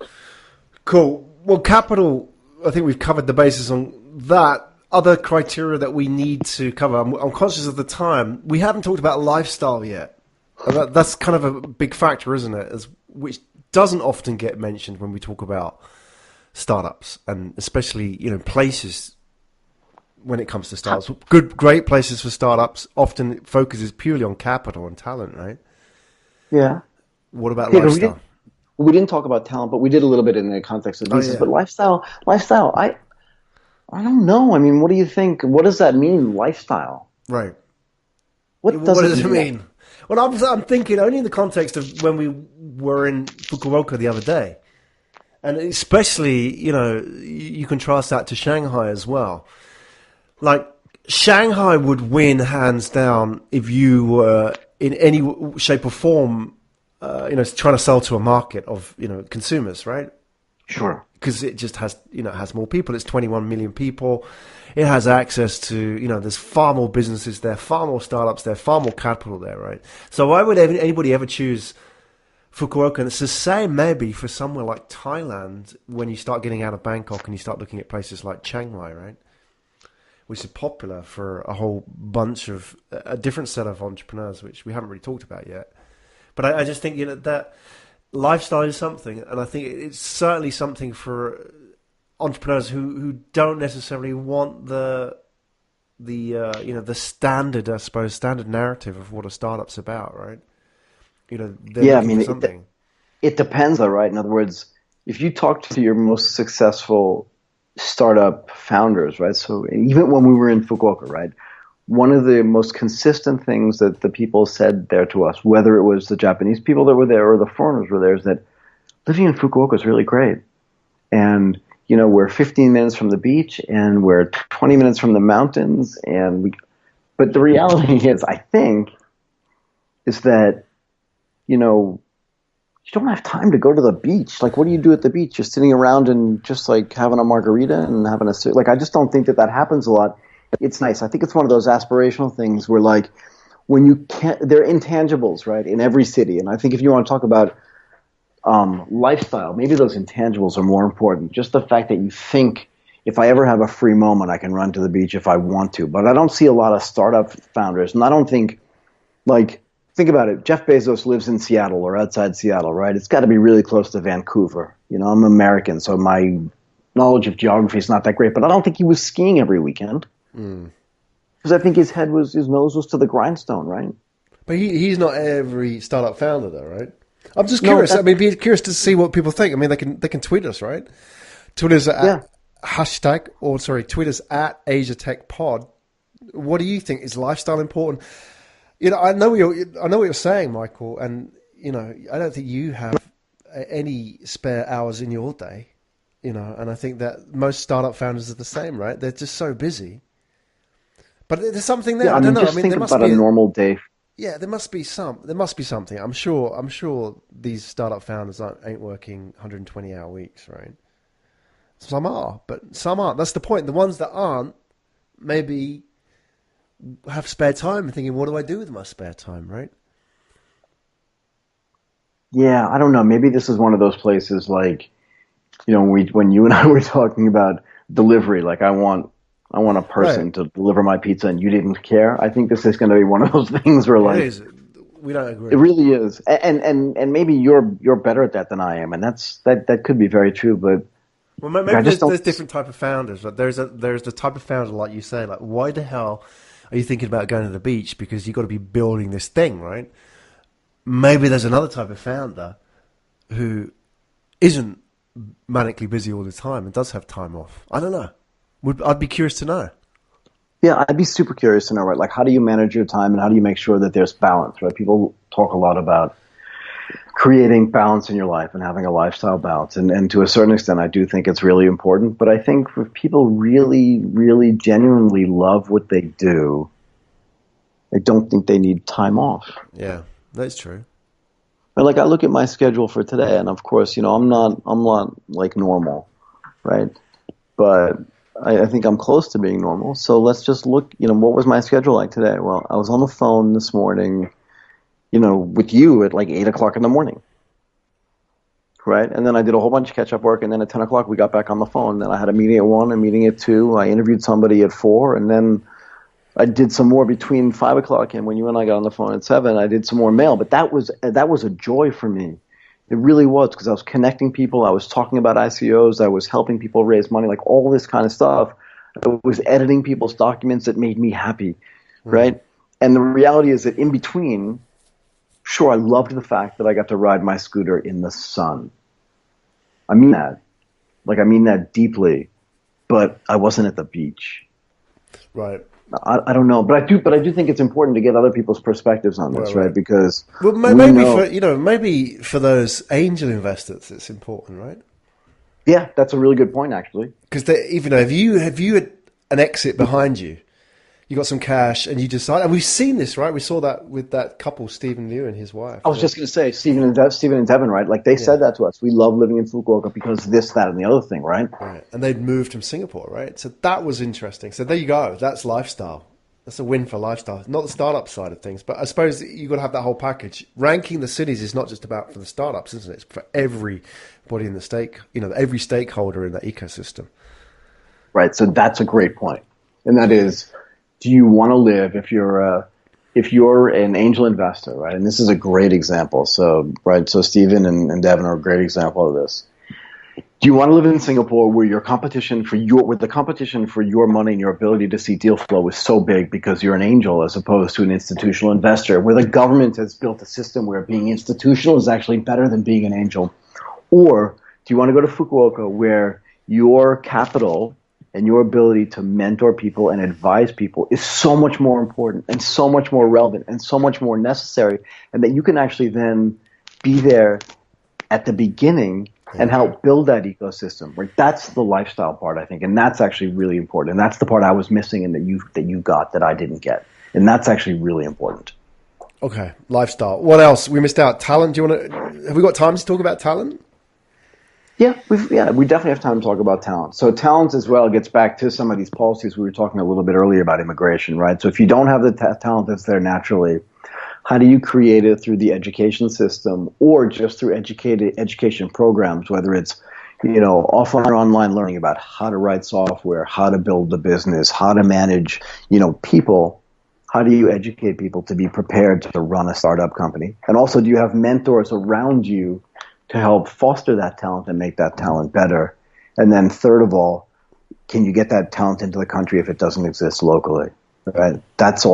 Cool. Well, capital, I think we've covered the basis on that. Other criteria that we need to cover. I'm conscious of the time. We haven't talked about lifestyle yet. And that's kind of a big factor, isn't it? Which doesn't often get mentioned when we talk about startups, and especially places when it comes to startups. Great places for startups often focuses purely on capital and talent, right? Yeah. What about lifestyle? We didn't talk about talent, but we did a little bit in the context of visas. But lifestyle, I don't know. I mean, what do you think? What does that mean, lifestyle? Right. What does it mean? Well, I'm thinking only in the context of when we were in Fukuoka the other day. And especially, you contrast that to Shanghai as well. Like, Shanghai would win hands down if you were in any shape or form, trying to sell to a market of, consumers, right? Sure. Because it just has, it has more people. It's 21 million people. It has access to, there's far more businesses there, far more startups there, far more capital there, right? So why would anybody ever choose Fukuoka? And it's the same maybe for somewhere like Thailand when you start getting out of Bangkok and you start looking at places like Chiang Mai, right? Which is popular for a whole bunch of, a different set of entrepreneurs, which we haven't really talked about yet. But I just think, that lifestyle is something, and I think it's certainly something for entrepreneurs who don't necessarily want the standard, I suppose, standard narrative of what a startup's about, right? It depends, though, right? In other words, if you talk to your most successful startup founders, right? So even when we were in Fukuoka, right? One of the most consistent things that the people said there to us, whether it was the Japanese people that were there or the foreigners were there, is that living in Fukuoka is really great. And, we're 15 minutes from the beach and we're 20 minutes from the mountains. But the reality is, I think, is that, you don't have time to go to the beach. Like, what do you do at the beach? You're sitting around and just like having a margarita and having I just don't think that happens a lot. It's nice. I think it's one of those aspirational things where, like, when you can't, they're intangibles, right, in every city. And I think if you want to talk about lifestyle, maybe those intangibles are more important. Just the fact that you think, if I ever have a free moment, I can run to the beach if I want to. But I don't see a lot of startup founders, and I don't think, think about it. Jeff Bezos lives in Seattle or outside Seattle, right? It's got to be really close to Vancouver. I'm American, so my knowledge of geography is not that great. But I don't think he was skiing every weekend. Because I think his nose was to the grindstone, right? But he's not every startup founder, though, right? I'm just curious. Be curious to see what people think. I mean, they can tweet us, right? Twitter's at Twitter's at AsiaTechPod. What do you think? Is lifestyle important? I know what you're saying, Michael, and I don't think you have any spare hours in your day, and I think that most startup founders are the same, right? They're just so busy. But there's something there. I don't know. Just think about a normal day. Yeah, there must be something. I'm sure these startup founders ain't working 120-hour weeks, right? Some are, but some aren't. That's the point. The ones that aren't maybe have spare time and thinking, what do I do with my spare time, right? Yeah, I don't know. Maybe this is one of those places like, when you and I were talking about delivery, like I want a person to deliver my pizza and you didn't care. I think this is going to be one of those things where we don't agree. It really is. And maybe you're better at that than I am. And that could be very true, but maybe there's different type of founders. But there's the type of founder, like you say, like, why the hell are you thinking about going to the beach? Because you've got to be building this thing, right? Maybe there's another type of founder who isn't manically busy all the time and does have time off. I don't know. I'd be curious to know. Yeah, I'd be super curious to know, right? Like, how do you manage your time and how do you make sure that there's balance, right? People talk a lot about creating balance in your life and having a lifestyle balance. And to a certain extent, I do think it's really important. But I think if people really, really genuinely love what they do, I don't think they need time off. Yeah, that's true. But like I look at my schedule for today, and of course, I'm not like normal, right? But I think I'm close to being normal. So let's just look, what was my schedule like today? Well, I was on the phone this morning, with you at like 8 o'clock in the morning. Right. And then I did a whole bunch of catch up work. And then at 10 o'clock, we got back on the phone. Then I had a meeting at 1, a meeting at 2. I interviewed somebody at 4. And then I did some more between 5 o'clock. And when you and I got on the phone at 7, I did some more mail. But that was a joy for me. It really was, because I was connecting people. I was talking about ICOs. I was helping people raise money, like all this kind of stuff. I was editing people's documents that made me happy. Right. And the reality is that in between, sure, I loved the fact that I got to ride my scooter in the sun. I mean that. Like, I mean that deeply. But I wasn't at the beach. Right. I don't know. But I do think it's important to get other people's perspectives on this, right? Because maybe for those angel investors, it's important, right? Yeah, that's a really good point, actually. Because even if you had an exit behind you, you got some cash, and you decide, and we've seen this, right? We saw that with that couple, Stephen Liu and his wife. I was just going to say, Stephen and Devin, right? Like, they said that to us. We love living in Fukuoka because this, that, and the other thing, right? Right. And they'd moved from Singapore, right? So that was interesting. So there you go. That's lifestyle. That's a win for lifestyle. Not the startup side of things, but I suppose you've got to have that whole package. Ranking the cities is not just about for the startups, isn't it? It's for everybody in the stake, every stakeholder in that ecosystem. Right. So that's a great point. And that is, do you want to live if you're an angel investor, right? And this is a great example. So Stephen and Devin are a great example of this. Do you want to live in Singapore where the competition for your money and your ability to see deal flow is so big because you're an angel as opposed to an institutional investor, where the government has built a system where being institutional is actually better than being an angel? Or do you want to go to Fukuoka where your capital and your ability to mentor people and advise people is so much more important and so much more relevant and so much more necessary, and that you can actually then be there at the beginning and help build that ecosystem? Right? That's the lifestyle part, I think, and that's actually really important. And that's the part I was missing and that you got that I didn't get, and that's actually really important. Okay, lifestyle. What else? We missed out. Talent. Have we got time to talk about talent? Yeah, we definitely have time to talk about talent. So talent as well gets back to some of these policies we were talking a little bit earlier about immigration, right? So if you don't have the talent that's there naturally, how do you create it through the education system or just through education programs, whether it's, offline or online learning about how to write software, how to build the business, how to manage, people? How do you educate people to be prepared to run a startup company? And also, do you have mentors around you to help foster that talent and make that talent better? And then third of all, can you get that talent into the country if it doesn't exist locally? Right? That's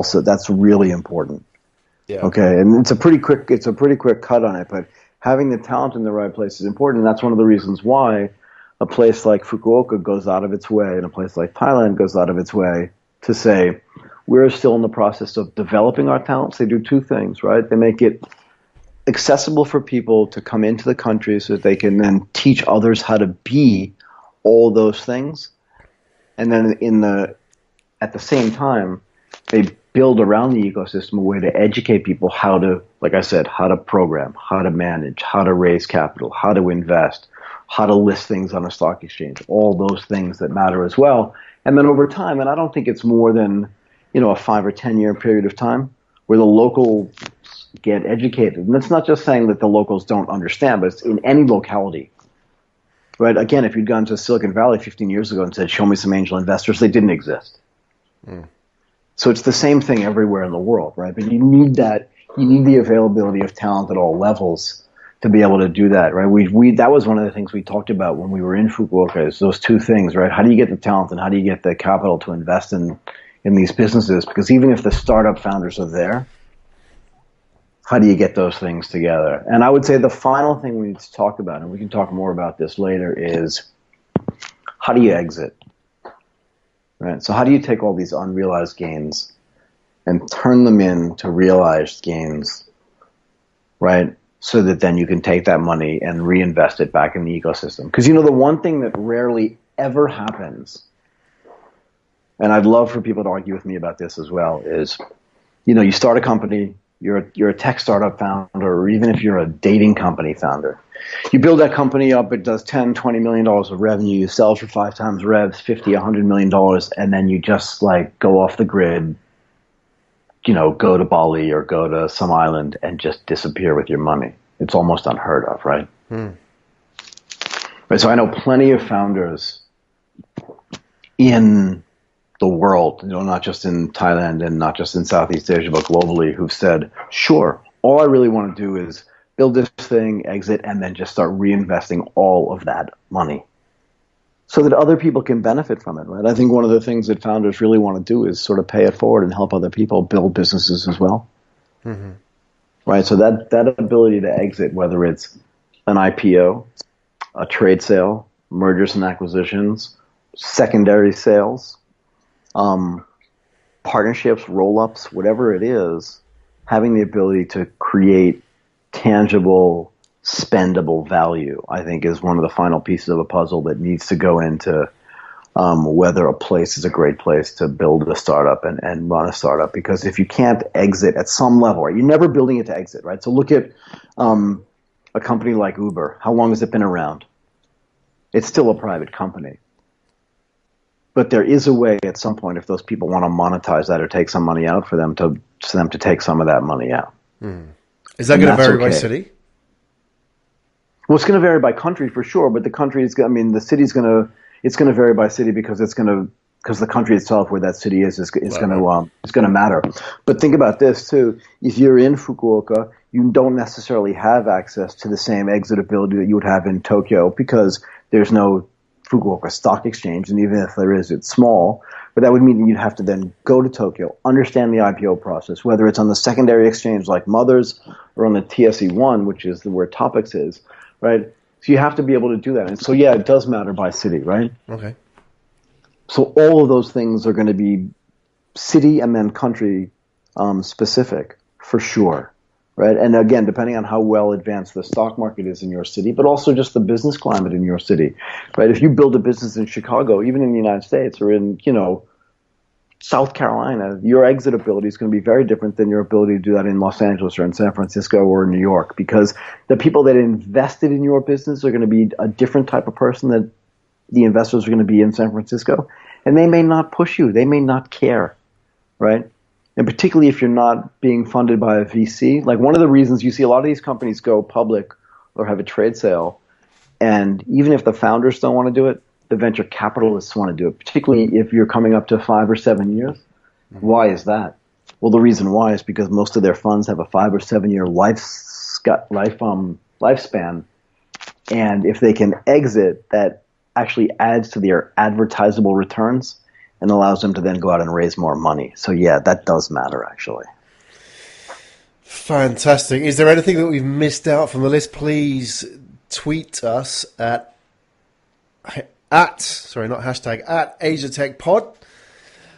really important. Yeah. Okay. And it's a pretty quick cut on it, but having the talent in the right place is important. And that's one of the reasons why a place like Fukuoka goes out of its way and a place like Thailand goes out of its way to say, we're still in the process of developing our talents. They do two things, right? They make it accessible for people to come into the country so that they can then teach others how to be all those things. And then at the same time, they build around the ecosystem a way to educate people how to, like I said, how to program, how to manage, how to raise capital, how to invest, how to list things on a stock exchange, all those things that matter as well. And then over time, and I don't think it's more than, a 5 or 10 year period of time, where the locals get educated. And that's not just saying that the locals don't understand, but it's in any locality. Right? Again, if you'd gone to Silicon Valley 15 years ago and said, show me some angel investors, they didn't exist. So it's the same thing everywhere in the world, right? But you need the availability of talent at all levels to be able to do that, right? That was one of the things we talked about when we were in Fukuoka, is those two things, right? How do you get the talent and how do you get the capital to invest in these businesses? Because even if the startup founders are there, how do you get those things together? And I would say the final thing we need to talk about, and we can talk more about this later, is how do you exit? Right? So how do you take all these unrealized gains and turn them into realized gains, right? So that then you can take that money and reinvest it back in the ecosystem. Because the one thing that rarely ever happens, and I'd love for people to argue with me about this as well, is You start a company, you're a tech startup founder, or even if you're a dating company founder. You build that company up, it does $10, $20 million of revenue, you sell for 5 times revs, $50, $100 million, and then you just like go off the grid, go to Bali or go to some island and just disappear with your money. It's almost unheard of, right? Right. So I know plenty of founders in the world, not just in Thailand and not just in Southeast Asia, but globally, who've said, sure, all I really want to do is build this thing, exit, and then just start reinvesting all of that money so that other people can benefit from it, right? I think one of the things that founders really want to do is sort of pay it forward and help other people build businesses as well. Mm-hmm. Right? So that ability to exit, whether it's an IPO, a trade sale, mergers and acquisitions, secondary sales, partnerships, roll-ups, whatever it is, having the ability to create tangible, spendable value, I think, is one of the final pieces of a puzzle that needs to go into whether a place is a great place to build a startup and run a startup. Because if you can't exit at some level, right, you're never building it to exit, right? So look at a company like Uber. How long has it been around? It's still a private company. But there is a way at some point, if those people want to monetize that or take some money out, for them to take some of that money out. Is that going to vary by city? Well, it's going to vary by country for sure, but the country is, the city's going to vary by city because the country itself, where that city is going to matter. But think about this too. If you're in Fukuoka, you don't necessarily have access to the same exit ability that you would have in Tokyo because there's no Fukuoka Stock Exchange, and even if there is, it's small. But that would mean that you'd have to then go to Tokyo, understand the IPO process, whether it's on the secondary exchange like Mothers or on the TSE1, which is where Topics is, right? So you have to be able to do that. And so, yeah, it does matter by city, right? Okay. So all of those things are going to be city and then country specific for sure, right? And again, depending on how well advanced the stock market is in your city, but also just the business climate in your city, right? If you build a business in Chicago, even in the United States or in, South Carolina, your exit ability is going to be very different than your ability to do that in Los Angeles or in San Francisco or New York, because the people that invested in your business are going to be a different type of person that the investors are going to be in San Francisco, and they may not push you. They may not care, right? And particularly if you're not being funded by a VC. Like one of the reasons you see a lot of these companies go public or have a trade sale, and even if the founders don't want to do it, the venture capitalists want to do it, particularly if you're coming up to 5 or 7 years. Why is that? Well, the reason why is because most of their funds have a 5 or 7 year lifespan. And if they can exit, that actually adds to their advertisable returns and allows them to then go out and raise more money. So yeah, that does matter actually. Fantastic. Is there anything that we've missed out from the list? Please tweet us at AsiaTechPod.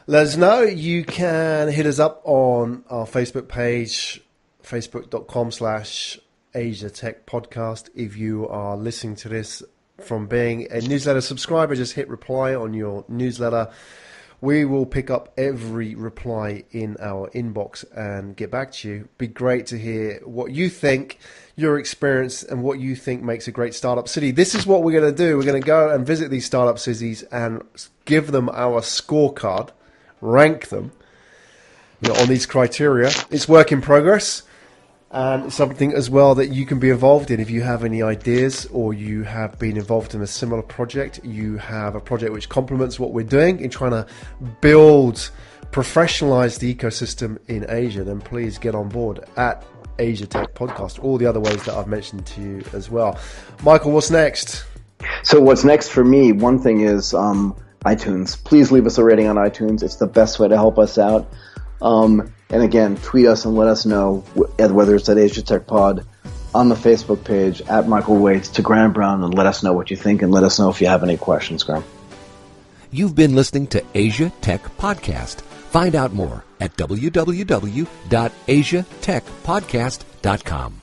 Let us know. You can hit us up on our Facebook page, facebook.com/AsiaTechPodcast. If you are listening to this from being a newsletter subscriber, just hit reply on your newsletter. We will pick up every reply in our inbox and get back to you. Be great to hear what you think, your experience, and what you think makes a great startup city. This is what we're going to do. We're going to go and visit these startup cities and give them our scorecard, rank them on these criteria. It's work in progress. And something as well that you can be involved in if you have any ideas or you have been involved in a similar project, you have a project which complements what we're doing in trying to build, professionalize the ecosystem in Asia, then please get on board at Asia Tech Podcast. All the other ways that I've mentioned to you as well. Michael, what's next? So what's next for me, one thing is iTunes. Please leave us a rating on iTunes. It's the best way to help us out. And again, tweet us and let us know whether it's at Asia Tech Pod, on the Facebook page, at Michael Waits, to Graham Brown, and let us know what you think and let us know if you have any questions, Graham. You've been listening to Asia Tech Podcast. Find out more at www.asiatechpodcast.com.